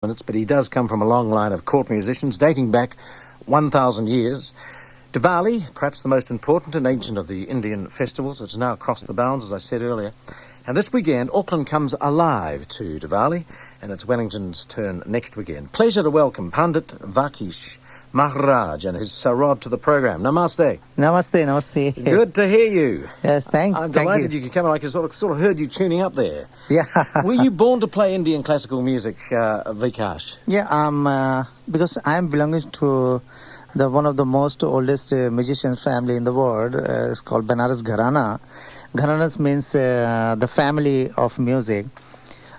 minutes, but he does come from a long line of court musicians dating back 1,000 years. Diwali, perhaps the most important and ancient of the Indian festivals, it's now crossed the bounds, as I said earlier. And this weekend, Auckland comes alive to Diwali, and it's Wellington's turn next weekend. Pleasure to welcome Pandit Vikash Maharaj and his sarod to the program. Namaste. Namaste, namaste. Good to hear you. Yes, I'm delighted you could come. I sort of heard you tuning up there. Yeah. Were you born to play Indian classical music, Vikash? Yeah, because I'm belonging to one of the most oldest musician family in the world. It's called Banaras Gharana. Gharanas means the family of music.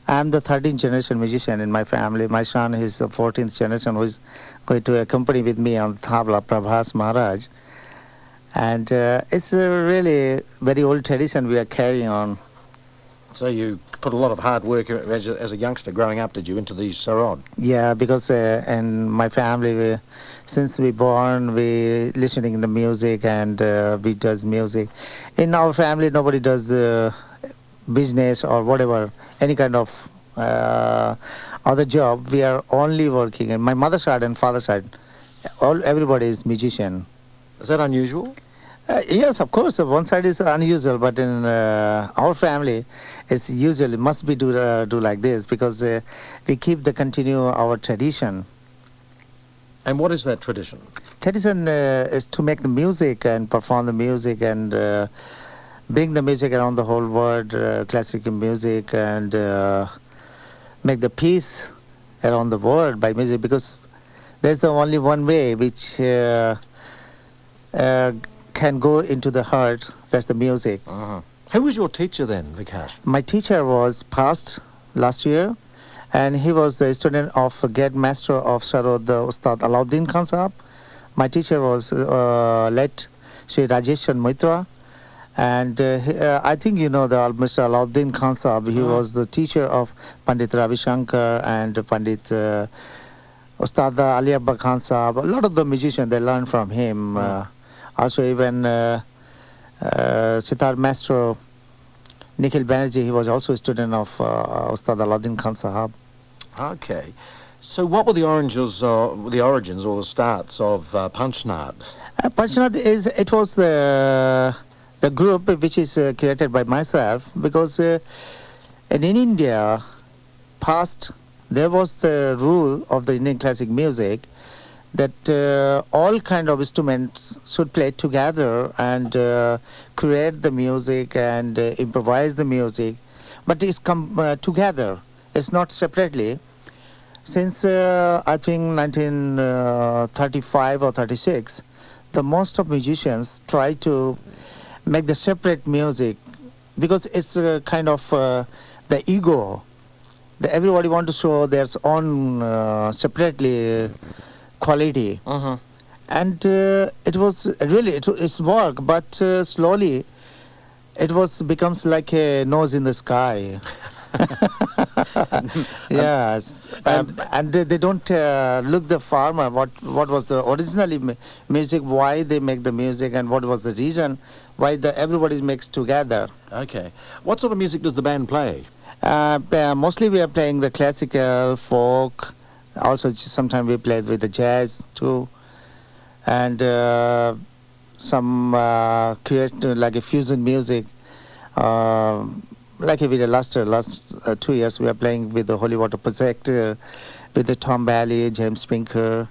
I'm the 13th generation musician in my family. My son is the 14th generation who is going to accompany with me on Tabla, Prabhash Maharaj. And it's a really very old tradition we are carrying on. So you put a lot of hard work as a youngster growing up, did you, into the sarod? Yeah, because in my family, since we born, we listening the music and we does music. In our family, nobody does business or whatever, any kind of other job. We are only working. And my mother's side and father's side, everybody is musician. Is that unusual? Yes, of course. One side is unusual, but in our family, it's usually must be do like this because we keep the continue our tradition. And what is that tradition? Tradition is to make the music and perform the music and bring the music around the whole world, classical music, and make the peace around the world by music, because there's the only one way which can go into the heart. That's the music. Uh-huh. Who was your teacher then, Vikash? My teacher was passed last year, and he was the student of Gate Master of Sarod, the Ustad Alauddin Khan Sahab. My teacher was late Sri Rajesh Mitra, and I think you know the Mr. Alauddin Khan Sahab. He was the teacher of Pandit Ravi Shankar and Pandit Ustad Ali Abba Khan Sahab. A lot of the musicians, they learned from him. Also even Sitar Maestro Nikhil Banerjee, he was also a student of Ustad Alauddin Khan Sahab. Okay. So what were the origins or the starts of Panchnad? Panchnad was the group which is created by myself, because in India, past, there was the rule of the Indian classic music that all kind of instruments should play together and create the music and improvise the music, but it's come together. It's not separately. Since I think 1935 or 36, the most of musicians try to make the separate music, because it's kind of the ego. Everybody want to show their own separately quality. Uh-huh. And it was really, it's work, but slowly it becomes like a nose in the sky. Yes, and they don't look the farmer what was the originally music, why they make the music, and what was the reason why everybody makes together. Okay. What sort of music does the band play? Mostly we are playing the classical, folk. Also sometimes we played with the jazz too, and some create like a fusion music. Like with the last 2 years, we are playing with the Holy Water Project, with the Tom Bailey, James Pinker.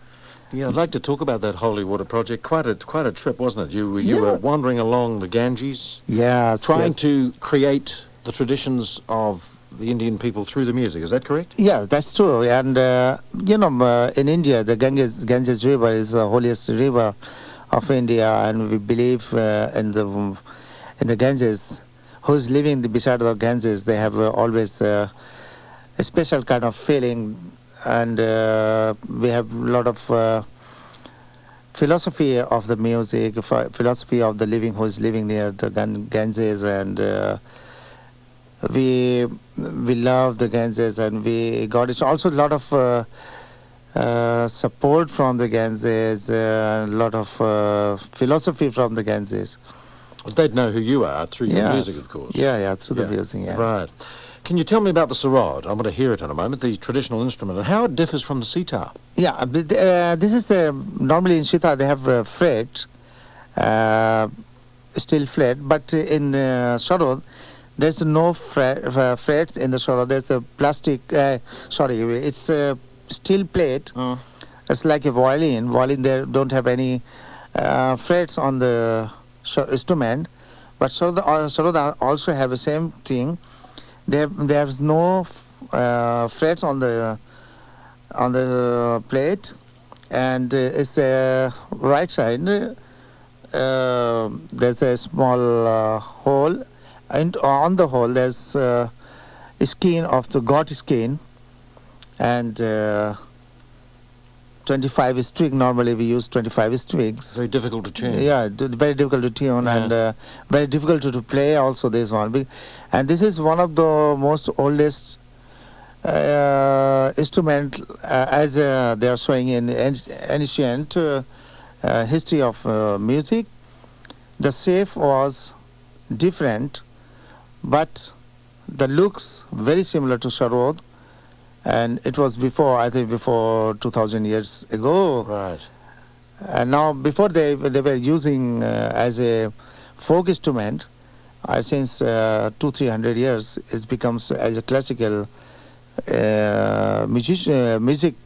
Yeah, I'd like to talk about that Holy Water Project. Quite a trip, wasn't it? You Yeah. were wandering along the Ganges, Trying to create the traditions of the Indian people through the music. Is that correct? Yeah, that's true. And in India, the Ganges River is the holiest river of India, and we believe in the Ganges. Who's living beside the Ganges, they have always a special kind of feeling, and we have a lot of philosophy of the music, philosophy of the living who is living near the Ganges, and we love the Ganges, and we got it. Also a lot of support from the Ganges, a lot of philosophy from the Ganges. They'd know who you are through your music, of course. Yeah, through the music, yeah. Right. Can you tell me about the sarod? I want to hear it in a moment, the traditional instrument, and how it differs from the sitar. Yeah, this is normally in sitar they have fret, steel fret, but in sarod there's no frets in the sarod. There's a plastic. It's a steel plate. It's like a violin. Violin they don't have any frets on the instrument, but sarod also have the same thing. There's no frets on the plate, and it's the right side. There's a small hole, and on the hole there's a skin of the goat skin, and 25 string. Normally we use 25 strings. Very difficult to tune. Yeah, very difficult to tune, and very difficult to play also this one. And this is one of the most oldest instrument as they are showing in ancient history of music. The shape was different, but the looks very similar to sarod, and it was before 2000 years ago. Right. And now before they were using as a folk instrument. Since 200-300 years, it becomes as a classical music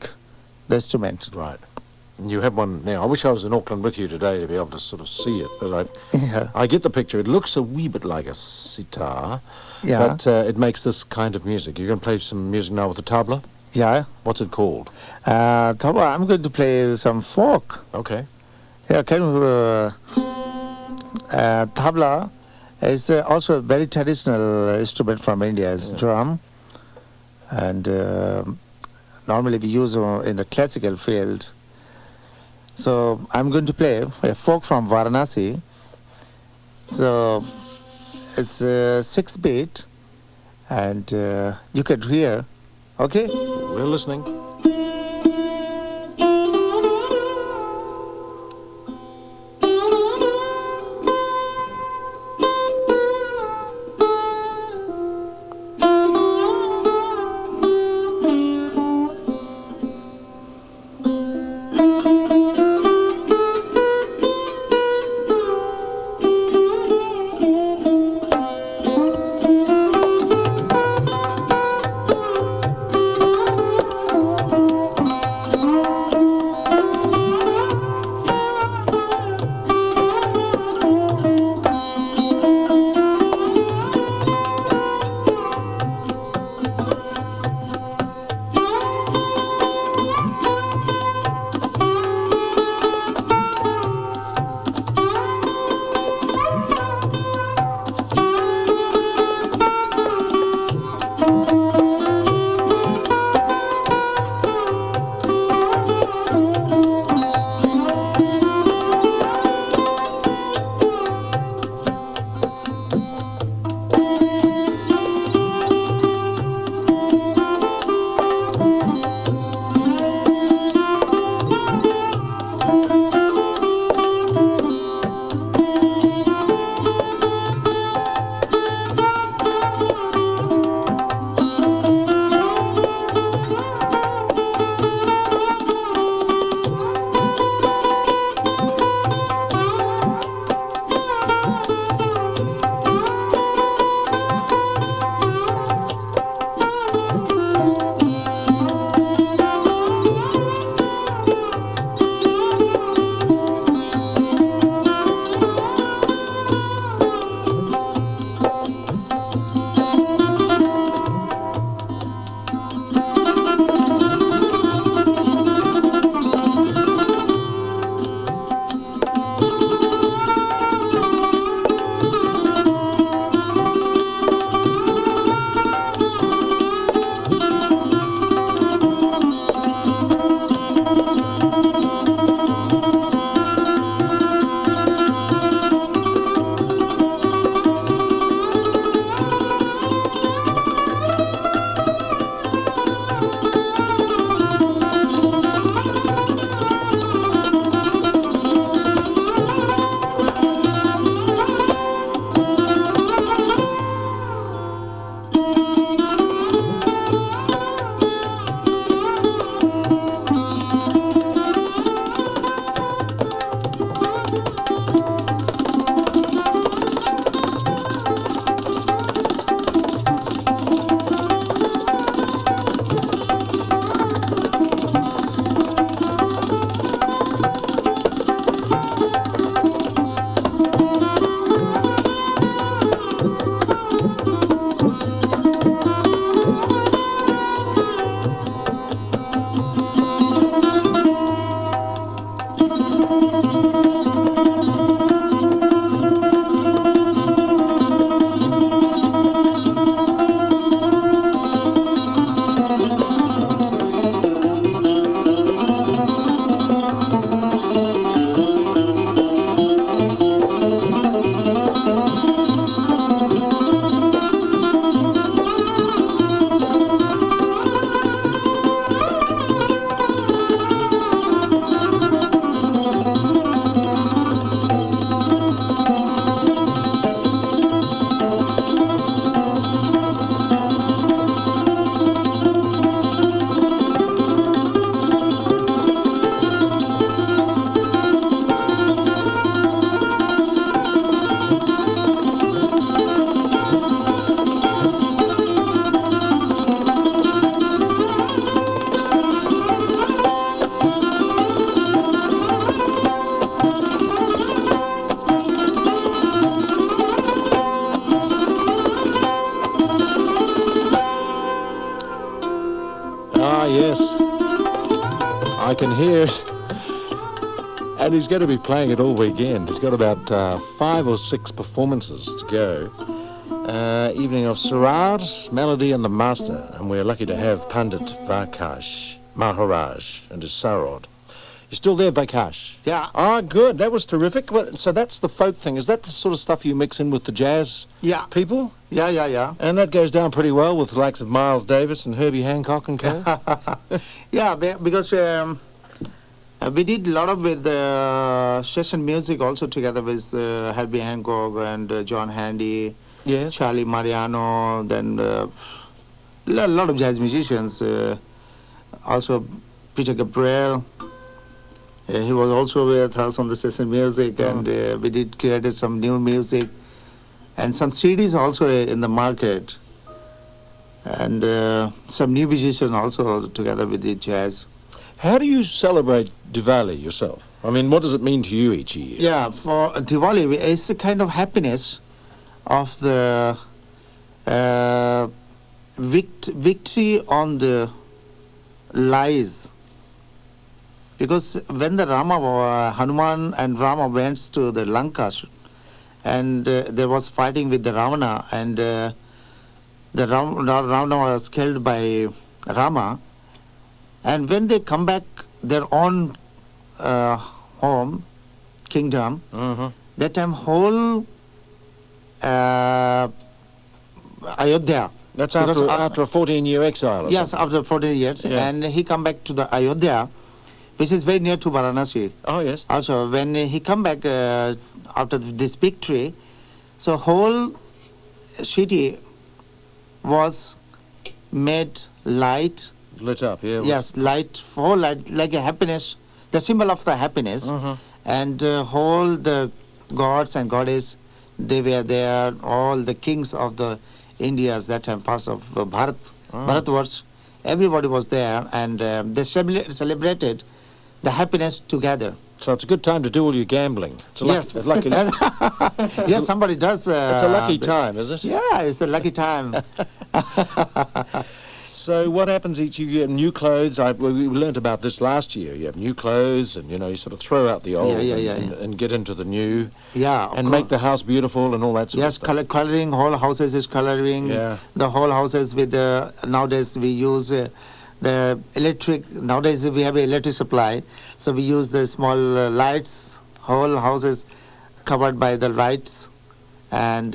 the instrument. Right. And you have one now. I wish I was in Auckland with you today to be able to sort of see it, but I get the picture. It looks a wee bit like a sitar, but it makes this kind of music. You're going to play some music now with the tabla? Yeah. What's it called? Tabla, I'm going to play some folk. Okay. Yeah, tabla is also a very traditional instrument from India. It's drum, and normally we use in the classical field. So I'm going to play a folk from Varanasi. So it's 6-beat, and you can hear. Okay? We're listening. I can hear it. And he's going to be playing it all weekend. He's got about 5 or 6 performances to go. Evening of Sarod, Melody and the Master. And we're lucky to have Pandit Vikash Maharaj and his Sarod. You're still there, Vikash? Yeah. Ah, good. That was terrific. So that's the folk thing. Is that the sort of stuff you mix in with the jazz people? Yeah. And that goes down pretty well with the likes of Miles Davis and Herbie Hancock and co? Yeah, because we did a lot of with session music also together with Herbie Hancock and John Handy, Yes. Charlie Mariano, then a lot of jazz musicians. Also Peter Gabriel. He was also with us on the session music, and we did create some new music and some CDs also in the market, and some new musicians also together with the jazz. How do you celebrate Diwali yourself? I mean, what does it mean to you each year? Yeah, for Diwali, it's a kind of happiness of the victory on the lies. Because when the Hanuman and Rama went to the Lanka, and there was fighting with the Ravana, and the Ravana was killed by Rama, and when they come back their own home, kingdom, that time whole Ayodhya. That's after a 14-year exile. Yes, after 14 years, Yeah. and he come back to the Ayodhya, which is very near to Varanasi. Oh, yes. Also, when he come back after this victory, so whole city was made light. Lit up, yeah. Yes, light, whole light, like a happiness, the symbol of the happiness. And whole the gods and goddess, they were there, all the kings of the Indias that time, parts of Bharatvarsh, everybody was there, and they celebrated the happiness together. So it's a good time to do all your gambling. It's a Yes. lucky, Yes, somebody does. it's a lucky time, is it? Yeah, it's a lucky time. So what happens each year? You get new clothes. We learnt about this last year. You have new clothes, and you sort of throw out the old and get into the new. Yeah, and make the house beautiful and all that sort of stuff. Yes, coloring, whole houses is coloring. Yeah. The whole houses with nowadays we use the electric, nowadays we have electric supply, so we use the small lights, whole houses covered by the lights, and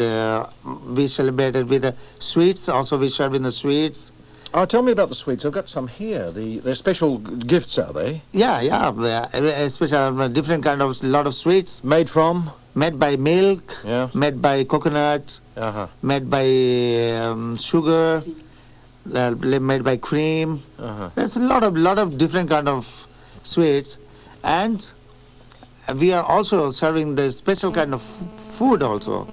we celebrated with the sweets, also we serve in the sweets. Oh, tell me about the sweets. I've got some here. They're special gifts, are they? Yeah, especially different kind of, lot of sweets. Made from? Made by milk, Yeah. made by coconut, made by sugar, made by cream. There's a lot of different kind of sweets, and we are also serving the special kind of food also,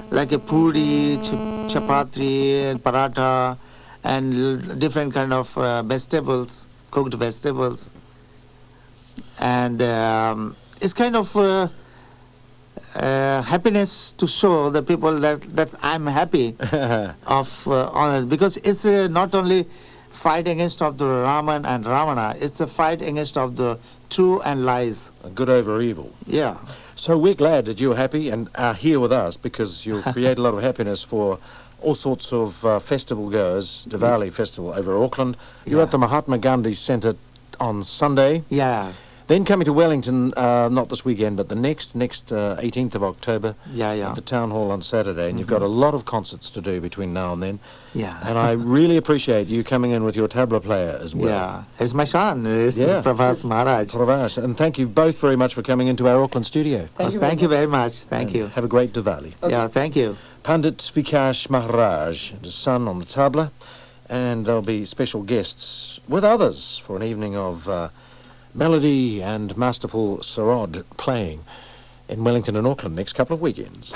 like a puri, chapati, and paratha, and different kind of vegetables, cooked vegetables, and it's kind of happiness to show the people that I'm happy because it's not only fight against of the Raman and Ravana, it's a fight against of the true and lies. Good over evil. Yeah. So we're glad that you're happy and are here with us, because you'll create a lot of happiness for all sorts of festival goers, Diwali festival over Auckland. You're at the Mahatma Gandhi Centre on Sunday. Yeah. Then coming to Wellington, not this weekend, but the next 18th of October at the Town Hall on Saturday. And you've got a lot of concerts to do between now and then. Yeah. And I really appreciate you coming in with your tabla player as well. Yeah. It's my son, it's Prabhash Maharaj. Prabhash. And thank you both very much for coming into our Auckland studio. Thank you very much. Thank you. Have a great Diwali. Yeah, thank you. Pandit Vikash Maharaj and his son on the tabla. And there'll be special guests with others for an evening of melody and masterful sarod playing in Wellington and Auckland next couple of weekends.